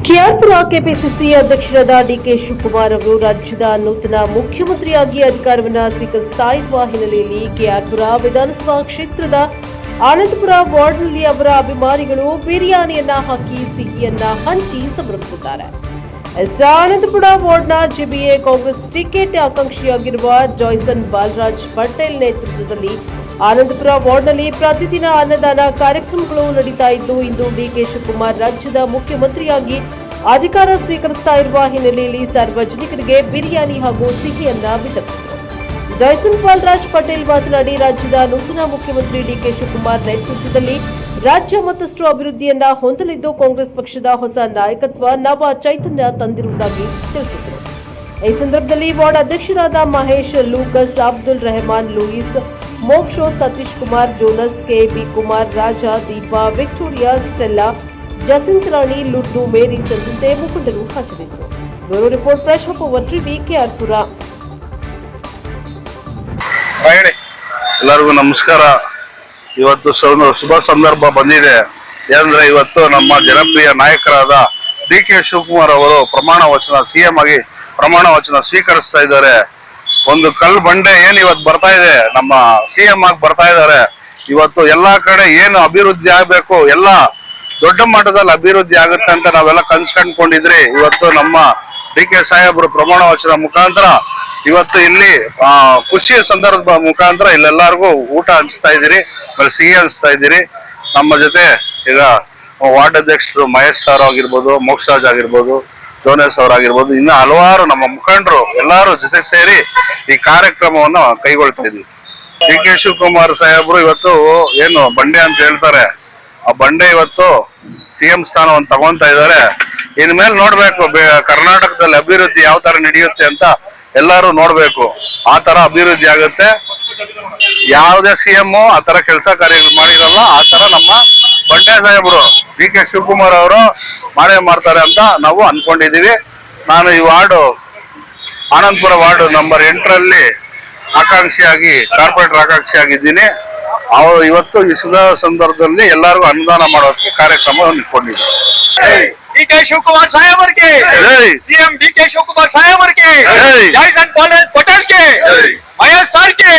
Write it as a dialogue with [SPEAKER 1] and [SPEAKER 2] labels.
[SPEAKER 1] KR Pura KPCC ಅಧ್ಯಕ್ಷರಾದ DK Shivakumar ಅವರು ರಾಜ್ಯದ ನೂತನ ಮುಖ್ಯಮಂತ್ರಿಯಾಗಿ ಅಧಿಕಾರವನ್ನು ಸ್ವೀಕರಿಸುತ್ತಾ ಇರುವ ಹಿನ್ನೆಲೆಯಲ್ಲಿ ಕೆಆರ್ಪುರ ವಿಧಾನಸಭಾ ಕ್ಷೇತ್ರದ ಆನಂದಪುರ ವಾರ್ಡ್ನಲ್ಲಿ ಅವರ ಅಭಿಮಾನಿಗಳು ಬಿರಿಯಾನಿಯನ್ನ ಹಾಕಿ ಸಿಹಿಯನ್ನ ಹಂಚಿ ಸಂಭ್ರಮಿಸಿದ್ದಾರೆ. ಆನಂದಪುರ ವಾರ್ಡ್ನ ಜೆಬಿಎ ಕಾಂಗ್ರೆಸ್ ಟಿಕೆಟ್ ಆಕಾಂಕ್ಷಿಯಾಗಿರುವ ಜಾಯ್ಸನ್ ಬಾಲರಾಜ್ ಪಟೇಲ್ ನೇತೃತ್ವದಲ್ಲಿ ಆನಂದಪುರ ವಾರ್ಡ್ನಲ್ಲಿ ಪ್ರತಿದಿನ ಅನ್ನದಾನ ಕಾರ್ಯಕ್ರಮಗಳು ನಡೀತಾ ಇದ್ದು, ಇಂದು ಡಿಕೆ ಶಿವಕುಮಾರ್ ರಾಜ್ಯದ ಮುಖ್ಯಮಂತ್ರಿಯಾಗಿ ಅಧಿಕಾರ ಸ್ವೀಕರಿಸುತ್ತಾ ಇರುವ ಹಿನ್ನೆಲೆಯಲ್ಲಿ ಸಾರ್ವಜನಿಕರಿಗೆ ಬಿರಿಯಾನಿ ಹಾಗೂ ಸಿಹಿಯನ್ನ ವಿತರಿಸಿದರು. ಜಾಯ್ಸನ್ ಬಾಲರಾಜ್ ಪಟೇಲ್ ಮಾತನಾಡಿ, ರಾಜ್ಯದ ನೂತನ ಮುಖ್ಯಮಂತ್ರಿ ಡಿಕೆ ಶಿವಕುಮಾರ್ ನೇತೃತ್ವದಲ್ಲಿ ರಾಜ್ಯ ಮತ್ತಷ್ಟು ಅಭಿವೃದ್ಧಿಯನ್ನ ಹೊಂದಲಿದ್ದು, ಕಾಂಗ್ರೆಸ್ ಪಕ್ಷದ ಹೊಸ ನಾಯಕತ್ವ ನವ ಚೈತನ್ಯ ತಂದಿರುವುದಾಗಿ ತಿಳಿಸಿದರು. ಈ ಸಂದರ್ಭದಲ್ಲಿ ವಾರ್ಡ್ ಅಧ್ಯಕ್ಷರಾದ Mahesh, Lucas, Abdul Rehman, Louis, Moksho, Satish Kumar, Jonas, KB Kumar, Raja, Deepa, Victoria, Stella, Jacinth Rani, Luddu, Mary ಸೇರಿದಂತೆ ಮುಖಂಡರು ಹಾಜರಿದ್ದರು. Bureau report, fresh of over TV, KR Puram.
[SPEAKER 2] ಎಲ್ಲರಿಗೂ ನಮಸ್ಕಾರ. ಇವತ್ತು ಶುಭ ಸಂದರ್ಭ ಬಂದಿದೆ. ಏನಂದ್ರೆ ಇವತ್ತು ನಮ್ಮ ಜನಪ್ರಿಯ ನಾಯಕರಾದ ಡಿ ಕೆ ಶಿವಕುಮಾರ್ ಅವರು ಪ್ರಮಾಣ ವಚನ ಸಿಎಂ ಆಗಿ ಪ್ರಮಾಣ ವಚನ ಸ್ವೀಕರಿಸ್ತಾ ಇದ್ದಾರೆ. ಒಂದು ಕಲ್ಲು ಬಂಡೆ ಏನ್ ಇವತ್ತು ಬರ್ತಾ ಇದೆ, ನಮ್ಮ ಸಿಎಂ ಆಗಿ ಬರ್ತಾ ಇದ್ದಾರೆ. ಇವತ್ತು ಎಲ್ಲಾ ಕಡೆ ಏನು ಅಭಿವೃದ್ಧಿ ಆಗ್ಬೇಕು, ಎಲ್ಲ ದೊಡ್ಡ ಮಟ್ಟದಲ್ಲಿ ಅಭಿವೃದ್ಧಿ ಆಗುತ್ತೆ ಅಂತ ನಾವೆಲ್ಲ ಕನ್ಸ್ಕೊಂಡ್ಕೊಂಡಿದ್ರಿ. ಇವತ್ತು ನಮ್ಮ ಡಿ ಕೆ ಸಾಹೇಬರು ಪ್ರಮಾಣ ವಚನ ಮುಖಾಂತರ ಇವತ್ತು ಇಲ್ಲಿ ಖುಷಿಯ ಸಂದರ್ಭ ಮುಖಾಂತರ ಇಲ್ಲೆಲ್ಲರಿಗೂ ಊಟ ಹಂಚ್ತಾ ಇದ್ದೀರಿ, ಸಿಹಿ ಹಂಚ್ತಾ ಇದ್ದೀರಿ. ನಮ್ಮ ಜೊತೆ ಈಗ ವಾರ್ಡ್ ಅಧ್ಯಕ್ಷರು ಮಹೇಶ್ ಸರ್ ಆಗಿರ್ಬೋದು, ಮೋಕ್ಷರಾಜ್ ಆಗಿರ್ಬೋದು, ಜೋನೇಶ್ ಅವರಾಗಿರ್ಬೋದು, ಇನ್ನು ಹಲವಾರು ನಮ್ಮ ಮುಖಂಡರು ಎಲ್ಲರೂ ಜೊತೆ ಸೇರಿ ಈ ಕಾರ್ಯಕ್ರಮವನ್ನು ಕೈಗೊಳ್ತಾ ಇದ್ವಿ. ಡಿ ಕೆ ಶಿವಕುಮಾರ್ ಸಾಹೇಬರು ಇವತ್ತು ಏನು ಬಂಡೆ ಅಂತ ಹೇಳ್ತಾರೆ, ಆ ಬಂಡೆ ಇವತ್ತು ಸಿಎಂ ಸ್ಥಾನವನ್ನು ತಗೊಂತಾ ಇದ್ದಾರೆ. ಇನ್ಮೇಲೆ ನೋಡ್ಬೇಕು ಕರ್ನಾಟಕದಲ್ಲಿ ಅಭಿವೃದ್ಧಿ ಯಾವ ತರ ನಡೆಯುತ್ತೆ ಅಂತ ಎಲ್ಲರೂ ನೋಡ್ಬೇಕು. ಆ ತರ ಅಭಿವೃದ್ಧಿ ಆಗುತ್ತೆ. ಯಾವುದೇ ಸಿಎಂ ಆ ತರ ಕೆಲಸ ಕಾರ್ಯಗಳು ಮಾಡಿರಲ್ಲ. ಆ ತರ ನಮ್ಮ ಬಂಡೆ ಸಾಹೇಬರು ಡಿ ಕೆ ಶಿವಕುಮಾರ್ ಅವರು ಮಾಡ್ತಾರೆ ಅಂತ ನಾವು ಅನ್ಕೊಂಡಿದೀವಿ. ನಾನು ಈ ವಾರ್ಡು ಆನಂದಪುರ ವಾರ್ಡ್ ನಂಬರ್ 8ರಲ್ಲಿ ಆಕಾಂಕ್ಷಿಯಾಗಿ ಕಾರ್ಪೊರೇಟರ್ ಆಕಾಂಕ್ಷಿಯಾಗಿದ್ದೀನಿ. ಅವರು ಇವತ್ತು ಈ ಸಂದರ್ಭದಲ್ಲಿ ಎಲ್ಲರಿಗೂ ಅನುದಾನ ಮಾಡೋದಕ್ಕೆ ಕಾರ್ಯಕ್ರಮವನ್ನು ಇಟ್ಕೊಂಡಿದ್ದಾರೆ.
[SPEAKER 3] ಡಿಕೆ ಶಿವಕುಮಾರ್ ಸಾಹೇಬರಿಗೆ ಸಿಎಂ ಡಿಕೆ ಶಿವಕುಮಾರ್ ಸಾಹೇಬರಿಗೆ ಜಾಯ್ಸನ್ ಬಾಲರಾಜ್ ಪಟೇಲ್ಗೆ ಮಹೇಶ್ ಸರ್ಗೆ